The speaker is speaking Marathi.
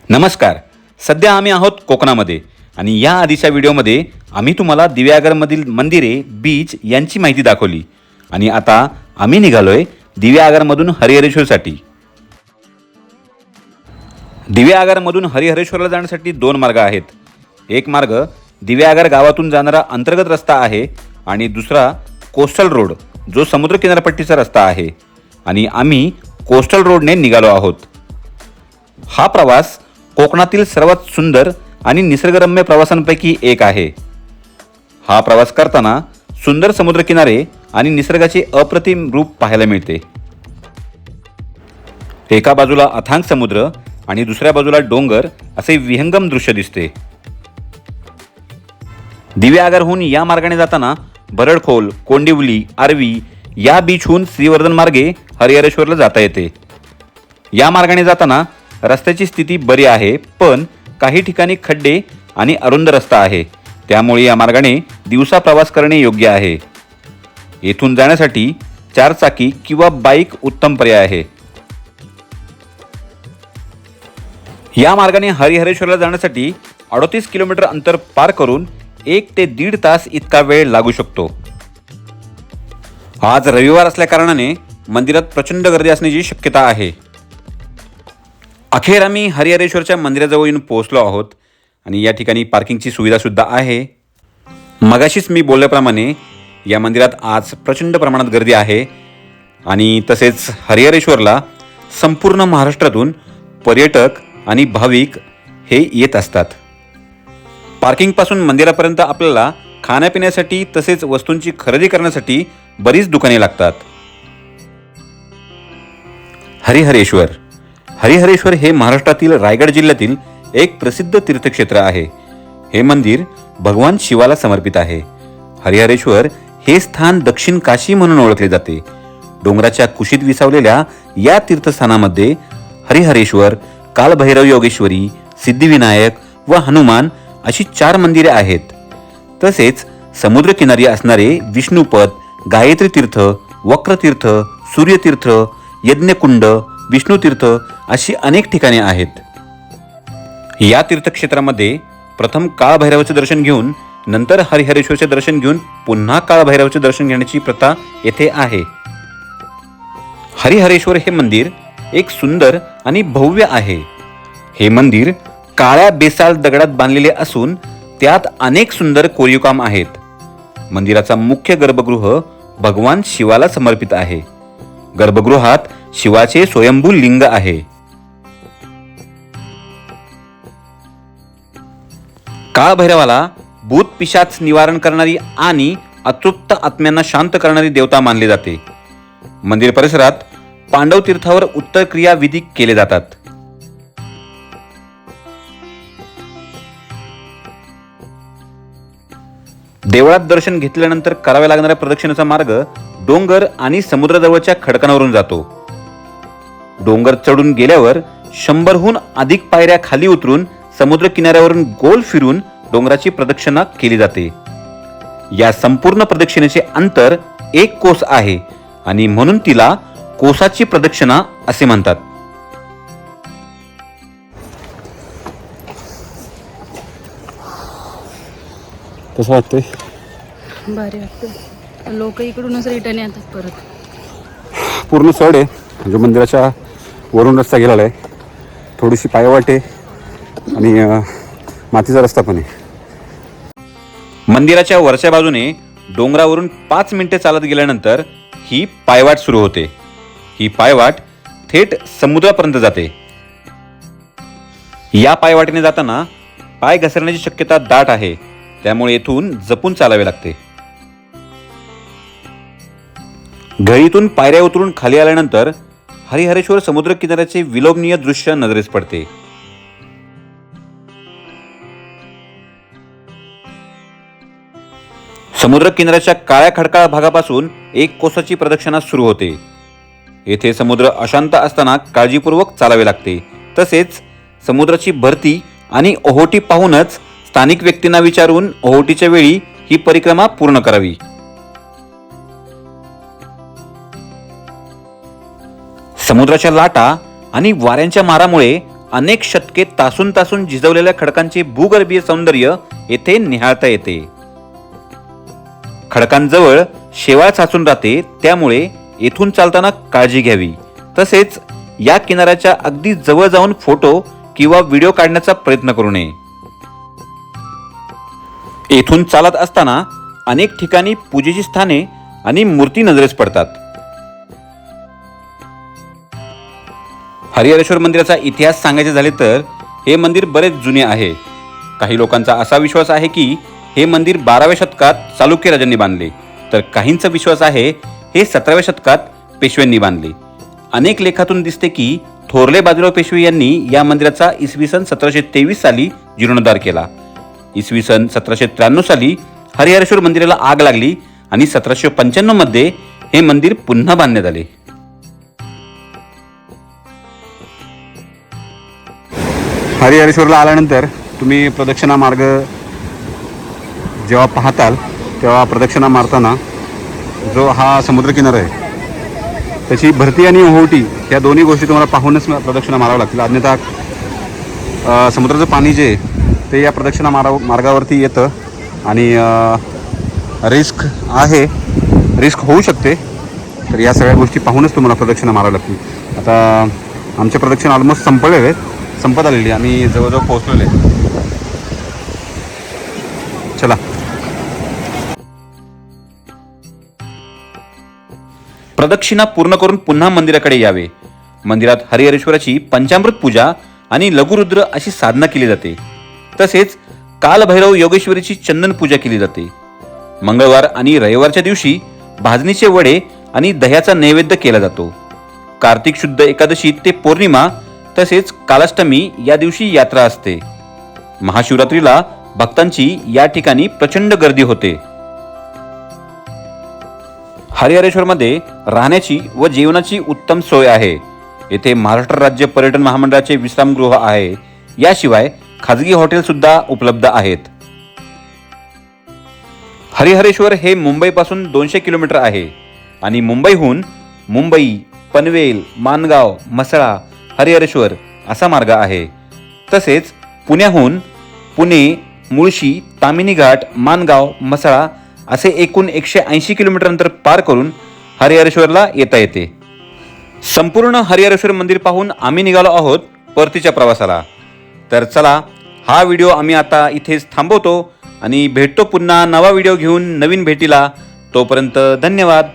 नमस्कार. सध्या आम्ही आहोत कोकणामध्ये आणि या आधीच्या व्हिडिओमध्ये आम्ही तुम्हाला दिव्यागरमधील मंदिरे, बीच यांची माहिती दाखवली आणि आता आम्ही निघालोय दिव्यागरमधून हरिहरेश्वरसाठी. दिव्यागरमधून हरिहरेश्वरला जाण्यासाठी दोन मार्ग आहेत. एक मार्ग दिव्यागर गावातून जाणारा अंतर्गत रस्ता आहे आणि दुसरा कोस्टल रोड जो समुद्र किनारपट्टीचा रस्ता आहे आणि आम्ही कोस्टल रोडने निघालो आहोत. हा प्रवास कोकणातील सर्वात सुंदर आणि निसर्गरम्य प्रवासांपैकी एक आहे. हा प्रवास करताना सुंदर समुद्रकिनारे आणि निसर्गाचे अप्रतिम रूप पाहायला मिळते. एका बाजूला अथांग समुद्र आणि दुसऱ्या बाजूला डोंगर असे विहंगम दृश्य दिसते. दिव्यागरहून या मार्गाने जाताना भरडखोल, कोंडिवली, आर्वी या बीचहून श्रीवर्धन मार्गे हरिहरेश्वरला जाता येते. या मार्गाने जाताना रस्त्याची स्थिती बरी आहे, पण काही ठिकाणी खड्डे आणि अरुंद रस्ता आहे, त्यामुळे या मार्गाने दिवसा प्रवास करणे योग्य आहे. येथून जाण्यासाठी 4 चाकी किंवा बाईक उत्तम पर्याय आहे. या मार्गाने हरिहरेश्वरला जाण्यासाठी 38 किलोमीटर अंतर पार करून 1 ते 1.5 तास इतका वेळ लागू शकतो. आज रविवार असल्या कारणाने मंदिरात प्रचंड गर्दी असण्याची शक्यता आहे. अखेर आम्ही हरिहरेश्वरच्या मंदिराजवळ येऊन पोहोचलो आहोत आणि या ठिकाणी पार्किंगची सुविधा सुद्धा आहे. मगाशीच मी बोलल्याप्रमाणे या मंदिरात आज प्रचंड प्रमाणात गर्दी आहे आणि तसेच हरिहरेश्वरला संपूर्ण महाराष्ट्रातून पर्यटक आणि भाविक हे येत असतात. पार्किंगपासून मंदिरापर्यंत आपल्याला खाण्यापिण्यासाठी तसेच वस्तूंची खरेदी करण्यासाठी बरीच दुकाने लागतात. हरिहरेश्वर हे महाराष्ट्रातील रायगड जिल्ह्यातील एक प्रसिद्ध तीर्थक्षेत्र आहे. हे मंदिर भगवान शिवाला समर्पित आहे. हरिहरेश्वर हे स्थान दक्षिण काशी म्हणून ओळखले जाते. डोंगराच्या कुशीत विसावलेल्या या तीर्थस्थानामध्ये हरिहरेश्वर, कालभैरव योगेश्वरी, सिद्धिविनायक व हनुमान अशी 4 मंदिरे आहेत. तसेच समुद्रकिनारी असणारे विष्णुपद, गायत्री तीर्थ, वक्रतीर्थ, सूर्यतीर्थ, यज्ञकुंड, विष्णुतीर्थ अशी अनेक ठिकाणे आहेत. या तीर्थक्षेत्रामध्ये प्रथम काळभैरवाचे दर्शन घेऊन नंतर हरिहरेश्वरचे दर्शन घेऊन पुन्हा काळभैरवाचे दर्शन घेण्याची प्रथा येथे आहे. हरिहरेश्वर हे मंदिर एक सुंदर आणि भव्य आहे. हे मंदिर काळ्या बेसाल्ट दगडात बांधलेले असून त्यात अनेक सुंदर कोरीवकाम आहेत. मंदिराचा मुख्य गर्भगृह भगवान शिवाला समर्पित आहे. गर्भगृहात शिवाचे स्वयंभू लिंग आहे. काळभैरवाला भूत पिशाच निवारण करणारी आणि अतृप्त आत्म्यांना शांत करणारी देवता मानले जाते. मंदिर परिसरात पांडव तीर्थावर उत्तर क्रिया विधी केले जातात. देवळात दर्शन घेतल्यानंतर कराव्या लागणाऱ्या प्रदक्षिणेचा मार्ग डोंगर आणि समुद्राजवळच्या खडकांवरून जातो. डोंगर चढून गेल्यावर 100हून अधिक पायऱ्या खाली उतरून समुद्र किनाऱ्यावरून गोल फिरून डोंगराची प्रदक्षिणा केली जाते. या संपूर्ण प्रदक्षिणेचे अंतर 1 कोस आहे आणि म्हणून तिला कोसाची प्रदक्षिणा असे म्हणतात. कसं वाटतंय? भारी वाटतं. लोक इकडूनच रिटर्न येतात परत. पूर्ण चढ आहे, म्हणजे मंदिराच्या वरून रस्ता गेलेला आहे. थोडीशी पायवाट आहे आणि मातीचा रस्ता पण आहे. मंदिराच्या वरच्या बाजूने डोंगरावरून 5 मिनिटे चालत गेल्यानंतर ही पायवाट सुरू होते. ही पायवाट थेट समुद्रापर्यंत जाते. या पायवाटेने जाताना पाय घसरण्याची शक्यता दाट आहे, त्यामुळे येथून जपून चालावे लागते. घळीतून पायऱ्या उतरून खाली आल्यानंतर हरिहरेश्वर समुद्र किनाऱ्याचे विलोभनीय दृश्य नजरेस पडते. समुद्र किनाऱ्याच्या काळ्या खडकाळ भागापासून 1 कोसाची प्रदक्षिणा सुरू होते. येथे समुद्र अशांत असताना काळजीपूर्वक चालावे लागते. तसेच समुद्राची भरती आणि ओहोटी पाहूनच स्थानिक व्यक्तींना विचारून ओहोटीच्या वेळी ही परिक्रमा पूर्ण करावी. समुद्राच्या लाटा आणि वाऱ्यांच्या मारामुळे अनेक शतके तासून तासून झिजवलेल्या खडकांचे भूगर्भीय सौंदर्य येथे निहाळता येते. खडकांजवळ शेवाळ साचून राहते, त्यामुळे येथून चालताना काळजी घ्यावी. तसेच या किनाऱ्याच्या अगदी जवळ जाऊन फोटो किंवा व्हिडिओ काढण्याचा प्रयत्न करू नये. येथून चालत असताना अनेक ठिकाणी पूजेची स्थाने आणि मूर्ती नजरेस पडतात. हरिहरेश्वर मंदिराचा इतिहास सांगायचे झाले तर हे मंदिर बरेच जुने आहे. काही लोकांचा असा विश्वास आहे की हे मंदिर 12व्या शतकात चालुक्य राजांनी बांधले, तर काहींचा विश्वास आहे हे 17व्या शतकात पेशव्यांनी बांधले. अनेक लेखातून दिसते की थोरले बाजीराव पेशवे यांनी या मंदिराचा इसवी सन 1723 साली जीर्णोद्धार केला. इसवी सन 1793 साली हरिहरेश्वर मंदिराला आग लागली आणि 1795 मध्ये हे मंदिर पुन्हा बांधण्यात आले. हरिहरेश्वरला आल्यानंतर तुम्ही प्रदक्षिणा मार्ग जेव्हा पाहताल तेव्हा प्रदक्षिणा मारताना जो हा समुद्रकिनारा आहे त्याची भरती आणि ओहोटी या दोन्ही गोष्टी तुम्हाला पाहूनच प्रदक्षिणा माराव्या लागतील. अन्यथा समुद्राचं पाणी जे आहे ते या प्रदक्षिणा मार्गावरती येतं आणि रिस्क होऊ शकते. तर या सगळ्या गोष्टी पाहूनच तुम्हाला प्रदक्षिणा माराव्या लागतील. आता आमच्या प्रदक्षिणा ऑलमोस्ट संपत आलेली, आम्ही जवळजवळ पोहोचलेले. चला. प्रदक्षिणा पूर्ण करून पुन्हा मंदिराकडे यावे. मंदिरात हरिहरेश्वराची पंचामृत पूजा आणि लघुरुद्र अशी साधना केली जाते. तसेच कालभैरव योगेश्वरीची चंदन पूजा केली जाते. मंगळवार आणि रविवारच्या दिवशी भाजणीचे वडे आणि दह्याचा नैवेद्य केला जातो. कार्तिक शुद्ध एकादशी ते पौर्णिमा तसेच कालाष्टमी या दिवशी यात्रा असते. महाशिवरात्रीला भक्तांची या ठिकाणी प्रचंड गर्दी होते. हरिहरेश्वरमध्ये राहण्याची व जेवणाची उत्तम सोय आहे. येथे महाराष्ट्र राज्य पर्यटन महामंडळाचे विश्रामगृह आहे. याशिवाय खाजगी हॉटेल सुद्धा उपलब्ध आहेत. हरिहरेश्वर हे मुंबईपासून 200 किलोमीटर आहे आणि मुंबईहून मुंबई, पनवेल, माणगाव, म्हसळा, हरिहरेश्वर असा मार्ग आहे. तसेच पुण्याहून पुणे, मुळशी, तामिनी घाट, माणगाव, म्हसळा असे एकूण 180 किलोमीटर अंतर पार करून हरिहरेश्वरला येता येते. संपूर्ण हरिहरेश्वर मंदिर पाहून आम्ही निघालो आहोत परतीच्या प्रवासाला. तर चला, हा व्हिडिओ आम्ही आता इथेच थांबवतो आणि भेटतो पुन्हा नवा व्हिडिओ घेऊन नवीन भेटीला. तोपर्यंत धन्यवाद.